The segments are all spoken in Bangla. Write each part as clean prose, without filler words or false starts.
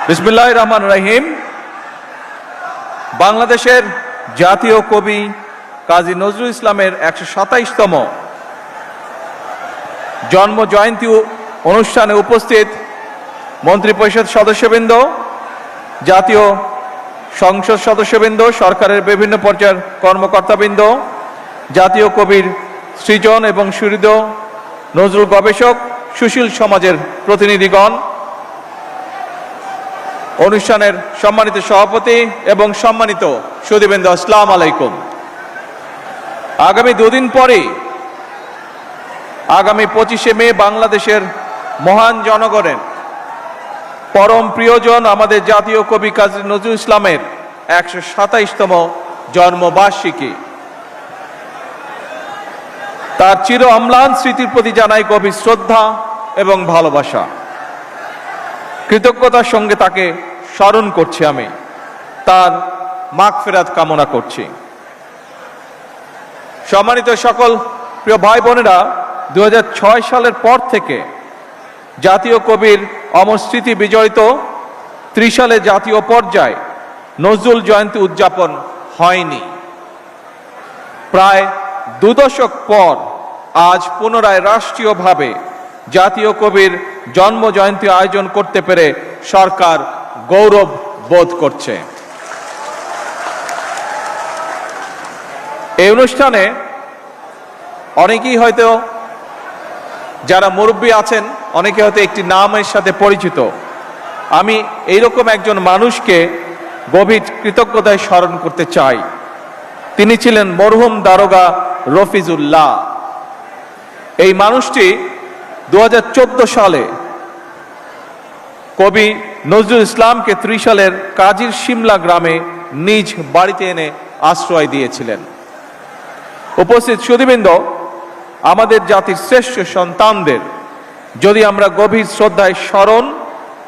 বিসমিল্লাহির রহমানির রহিম। বাংলাদেশের জাতীয় কবি কাজী নজরুল ইসলামের ১২৭তম জন্ম জয়ন্তী অনুষ্ঠানে উপস্থিত মন্ত্রিপরিষদ সদস্যবৃন্দ, জাতীয় সংসদ সদস্যবৃন্দ, সরকারের বিভিন্ন পর্যায়ের কর্মকর্তাবৃন্দ, জাতীয় কবির সৃজন এবং সুহৃদ নজরুল গবেষক, সুশীল সমাজের প্রতিনিধিগণ, অনুষ্ঠানের সম্মানিত সভাপতি এবং সম্মানিত সুধীবৃন্দ, আসসালামু আলাইকুম। আগামী দুদিন পরে আগামী 25শে মে বাংলাদেশের মহান জনগণের পরম প্রিয়জন আমাদের জাতীয় কবি কাজী নজরুল ইসলামের ১২৭তম জন্মবার্ষিকী। তার চির অম্লান স্মৃতির প্রতি জানাই গভীর শ্রদ্ধা এবং ভালোবাসা। কৃতজ্ঞতার সঙ্গে তাকে স্মরণ করছি, আমি তার মাগফিরাত কামনা করছি। সম্মানিত সকল প্রিয় ভাই বোনেরা, ২০০৬ সালের পর থেকে জাতীয় কবির অমর স্মৃতি বিজড়িত ত্রিশালে জাতীয় পর্যায়ে নজরুল জয়ন্তী উদযাপন হয়নি। প্রায় ২ দশক পর আজ পুনরায় রাষ্ট্রীয়ভাবে জাতীয় কবির জন্ম জয়ন্তী আয়োজন করতে পেরে সরকার গৌরব বোধ করছে। এই অনুষ্ঠানে অনেকেই হয়তো, যারা মুরব্বী আছেন, অনেকে হয়তো একটি নামের সাথে পরিচিত। আমি এইরকম একজন মানুষকে গভীর কৃতজ্ঞতায় স্মরণ করতে চাই। তিনি ছিলেন মরহুম দারোগা রফিজুল্লাহ। এই মানুষটি ২০১৪ সালে কবি নজরুল ইসলামকে ত্রিশালের কাজীর শিমলা গ্রামে নিজ বাড়িতে এনে আশ্রয় দিয়েছিলেন। উপস্থিত সুধীবৃন্দ, আমাদের জাতির শ্রেষ্ঠ সন্তানদের যদি আমরা গভীর শ্রদ্ধায় স্মরণ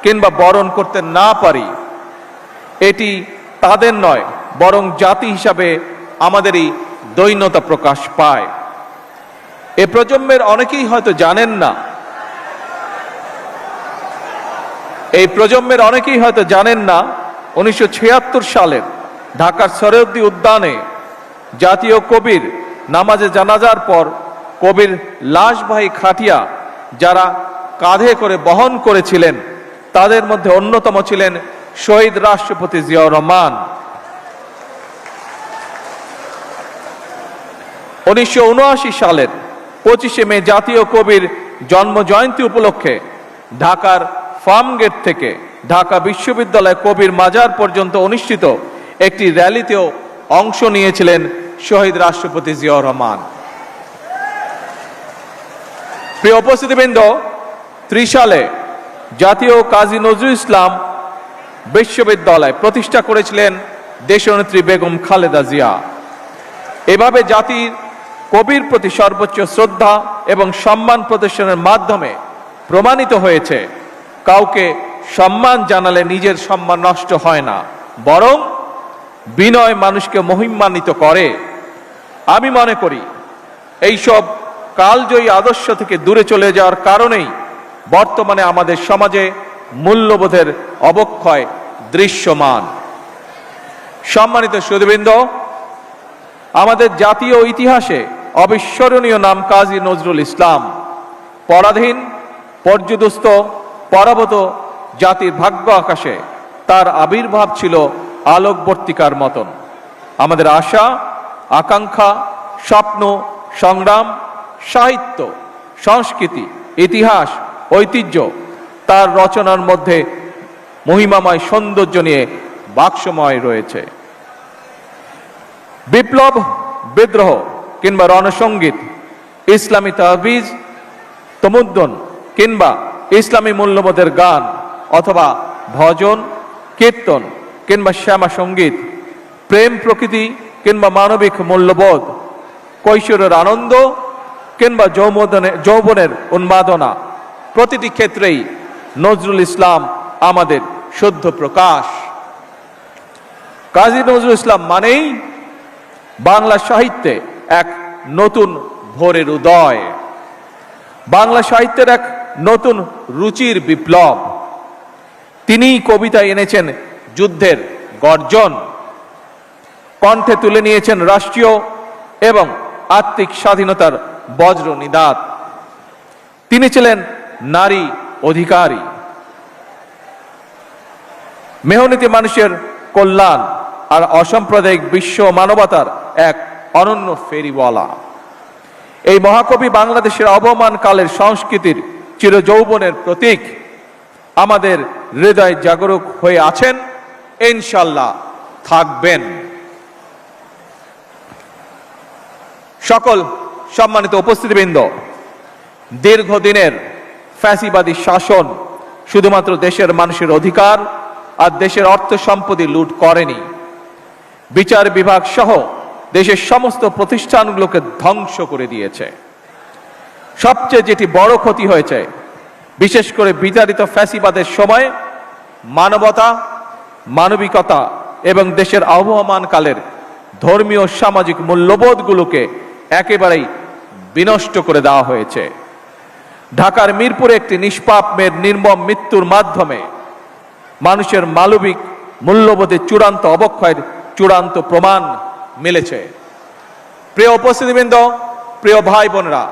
কিংবা বরণ করতে না পারি, এটি তাদের নয় বরং জাতি হিসাবে আমাদেরই দৈন্যতা প্রকাশ পায়। এ প্রজন্মের অনেকেই হয়তো জানেন না, অনেকেই হয়তো জানেন না ১৯৭৬ সালের ঢাকার সরোয়ার্দী উদ্যানে জাতীয় কবির নামাজে জানাজার পর কবির লাশবাহী খাটিয়া যারা কাঁধে করে বহন করেছিলেন, তাদের মধ্যে অন্যতম ছিলেন শহীদ রাষ্ট্রপতি জিয়াউর রহমান। ১৯৭৯ সালের ২৫শে মে জাতীয় কবির জন্ম জয়ন্তী উপলক্ষে ঢাকার ফার্মগেট থেকে ঢাকা বিশ্ববিদ্যালয় কবির মাজার পর্যন্ত অনুষ্ঠিত একটি র্যালিতেও অংশ নিয়েছিলেন শহীদ রাষ্ট্রপতি জিয়াউর রহমান। প্রিয় উপস্থিতিবৃন্দ, ত্রিশালে জাতীয় কাজী নজরুল ইসলাম বিশ্ববিদ্যালয় প্রতিষ্ঠা করেছিলেন দেশনেত্রী বেগম খালেদা জিয়া। এভাবে জাতির কবির প্রতি সর্বোচ্চ শ্রদ্ধা এবং সম্মান প্রদর্শনের মাধ্যমে প্রমাণিত হয়েছে, কাউকে সম্মান জানালে নিজের সম্মান নষ্ট হয় না, বরং বিনয় মানুষকে মহিমান্বিত করে। আমি মনে করি এইসব কালজয়ী আদর্শ থেকে দূরে চলে যাওয়ার কারণেই বর্তমানে আমাদের সমাজে মূল্যবোধের অবক্ষয় দৃশ্যমান। সম্মানিত সুধীবৃন্দ, আমাদের জাতীয় ইতিহাসে অবিস্মরণীয় নাম কাজী নজরুল ইসলাম। পরাধীন, পর্যুদস্ত, পরাভূত জাতির ভাগ্য আকাশে তার আবির্ভাব ছিল আলোকবর্তিকার মতন। আমাদের আশা, আকাঙ্ক্ষা, স্বপ্ন, সংগ্রাম, সাহিত্য, সংস্কৃতি, ইতিহাস, ঐতিহ্য তার রচনার মধ্যে মহিমাময় সৌন্দর্য নিয়ে বাক্সময় রয়েছে। বিপ্লব, বিদ্রোহ কিংবা রণসঙ্গীত, ইসলামী তাহবিজ, তমুদ্দন কিংবা ইসলামী মূল্যবোধের গান, অথবা ভজন, কীর্তন কিংবা শ্যামা সঙ্গীত, প্রেম প্রকৃতি কিংবা মানবিক মূল্যবোধ, কৈশোরের আনন্দ কিংবা যৌবনের উন্মাদনা, প্রতিটি ক্ষেত্রেই নজরুল ইসলাম আমাদের শুদ্ধ প্রকাশ। কাজী নজরুল ইসলাম মানেই বাংলা সাহিত্যে এক নতুন ভোরের উদয়, বাংলা সাহিত্যের এক নতুন রুচির বিপ্লব। তিনিই কবিতায় এনেছেন যুদ্ধের গর্জন, কণ্ঠে তুলে নিয়েছেন রাষ্ট্রীয় এবং আত্মিক স্বাধীনতার বজ্র নিদাত। তিনি ছিলেন নারী অধিকারী, মেহনতি মানুষের কল্যাণ আর অসাম্প্রদায়িক বিশ্ব মানবতার এক অনন্য ফেরিওয়ালা। এই মহাকবি বাংলাদেশের অবমানকালের সংস্কৃতির চিরযৌবনের প্রতীক। আমাদের হৃদয় জাগরুক হয়ে আছেন, ইনশাল্লাহ থাকবেন। সকল সম্মানিত উপস্থিতিবৃন্দ, দীর্ঘদিনের ফ্যাসিবাদী শাসন শুধুমাত্র দেশের মানুষের অধিকার আর দেশের অর্থ সম্পত্তি লুট করেনি, বিচার বিভাগ সহ দেশের সমস্ত প্রতিষ্ঠানগুলোকে ধ্বংস করে দিয়েছে। সবচেয়ে যেটি বড় ক্ষতি হয়েছে, বিশেষ করে বিতাড়িত ফ্যাসিবাদের সময় মানবতা, মানবিকতা এবং দেশের আবহমানকালের ধর্মীয় সামাজিক মূল্যবোধগুলোকে একেবারেই বিনষ্ট করে দেওয়া হয়েছে। ঢাকার মিরপুরে একটি নিষ্পাপ মেয়ের নির্মম মৃত্যুর মাধ্যমে মানুষের মানবিক মূল্যবোধের চূড়ান্ত অবক্ষয়ের চূড়ান্ত প্রমাণ মিলেছে। প্রিয় উপস্থিতিবৃন্দ, প্রিয় ভাই বোনেরা,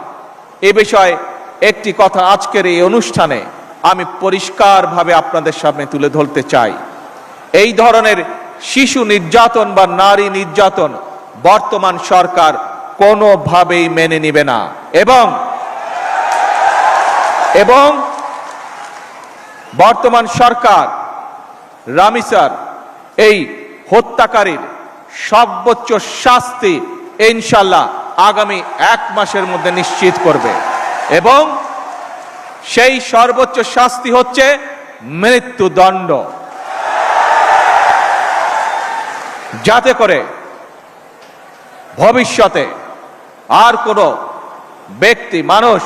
এ বিষয়ে একটি কথা আজকের এই অনুষ্ঠানে আমি পরিষ্কারভাবে আপনাদের সামনে তুলে ধরতে চাই। এই ধরনের শিশু নির্যাতন বা নারী নির্যাতন বর্তমান সরকার কোনোভাবেই মেনে নিবে না এবং বর্তমান সরকার রামিসার এই হত্যাকারীর সর্বোচ্চ শাস্তি ইনশাল্লাহ আগামী 1 মাসের মধ্যে নিশ্চিত করবে এবং সেই সর্বোচ্চ শাস্তি হচ্ছে মৃত্যুদণ্ড, যাতে করে ভবিষ্যতে আর কোনো ব্যক্তি মানুষ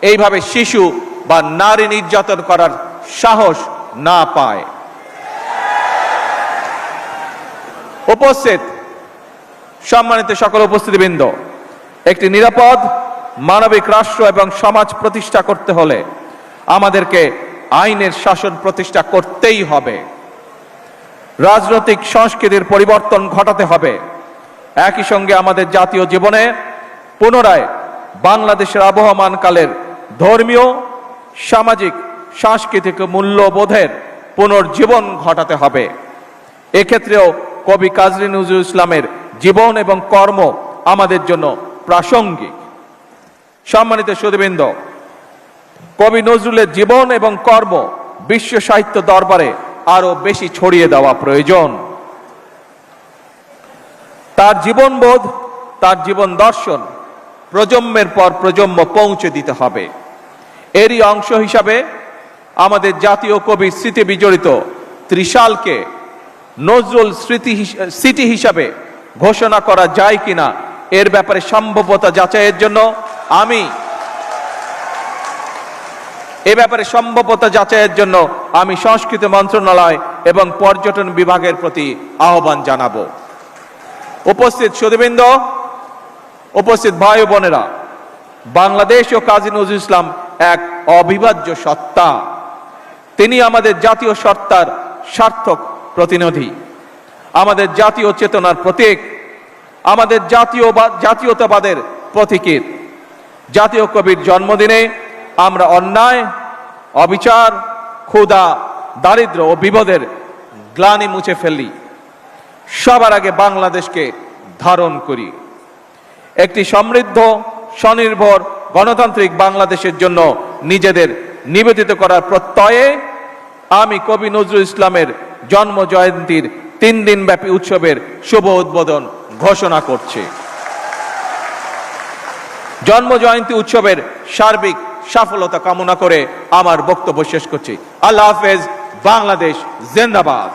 এইভাবে শিশু বা নারী নির্যাতন করার সাহস না পায়। উপস্থিত সম্মানিত সকল উপস্থিতিবৃন্দ, একটি নিরাপদ মানবিক রাষ্ট্র এবং সমাজ প্রতিষ্ঠা করতে হলে আমাদেরকে আইনের শাসন প্রতিষ্ঠা করতেই হবে। রাজনৈতিক সংস্কৃতির পরিবর্তন ঘটাতে হবে। একই সঙ্গে আমাদের জাতীয় জীবনে পুনরায় বাংলাদেশের আবহমানকালের ধর্মীয়, সামাজিক, সাংস্কৃতিক মূল্যবোধের পুনর্জীবন ঘটাতে হবে। এক্ষেত্রেও কবি কাজী নজরুল ইসলামের জীবন এবং কর্ম আমাদের জন্য প্রাসঙ্গিক। সম্মানিত সুধীবৃন্দ, কবি নজরুলের জীবন এবং কর্ম বিশ্ব সাহিত্য দরবারে আরো বেশি ছড়িয়ে দেওয়া প্রয়োজন। তার জীবনবোধ, তার জীবন দর্শন প্রজন্মের পর প্রজন্ম পৌঁছে দিতে হবে। এরই অংশ হিসাবে আমাদের জাতীয় কবির স্মৃতি বিজড়িত ত্রিশালকে নজরুল সিটি হিসাবে ঘোষণা করা যায় কিনা এর ব্যাপারে সম্ভাব্যতা যাচাইয়ের জন্য আমি সংস্কৃতি মন্ত্রণালয় এবং পর্যটন বিভাগের প্রতি আহ্বান জানাবো। উপস্থিত সুধীবৃন্দ, উপস্থিত ভাই ও বোনেরা, বাংলাদেশ ও কাজী নজরুল ইসলাম এক অবিভাজ্য সত্তা। তিনি আমাদের জাতীয় সত্তার সার্থক প্রতিনিধি, আমাদের জাতীয় চেতনার প্রতীক, আমাদের জাতীয়তাবাদের প্রতীকীর। জাতীয় কবির জন্মদিনে আমরা অন্যায়, অবিচার, ক্ষুধা, দারিদ্র ও বিপদের গ্লানি মুছে ফেলি। সবার আগে বাংলাদেশকে ধারণ করি। একটি সমৃদ্ধ, স্বনির্ভর, গণতান্ত্রিক বাংলাদেশের জন্য নিজেদের নিবেদিত করার প্রত্যয়ে আমি কবি নজরুল ইসলামের জন্ম জয়ন্তীর 3 দিনব্যাপী উৎসবের শুভ উদ্বোধন ঘোষণা করছি। জন্ম জয়ন্তী উৎসবের সার্বিক সফলতা কামনা করে আমার বক্তব্য শেষ করছি। আল্লাহ হাফেজ। বাংলাদেশ জিন্দাবাদ।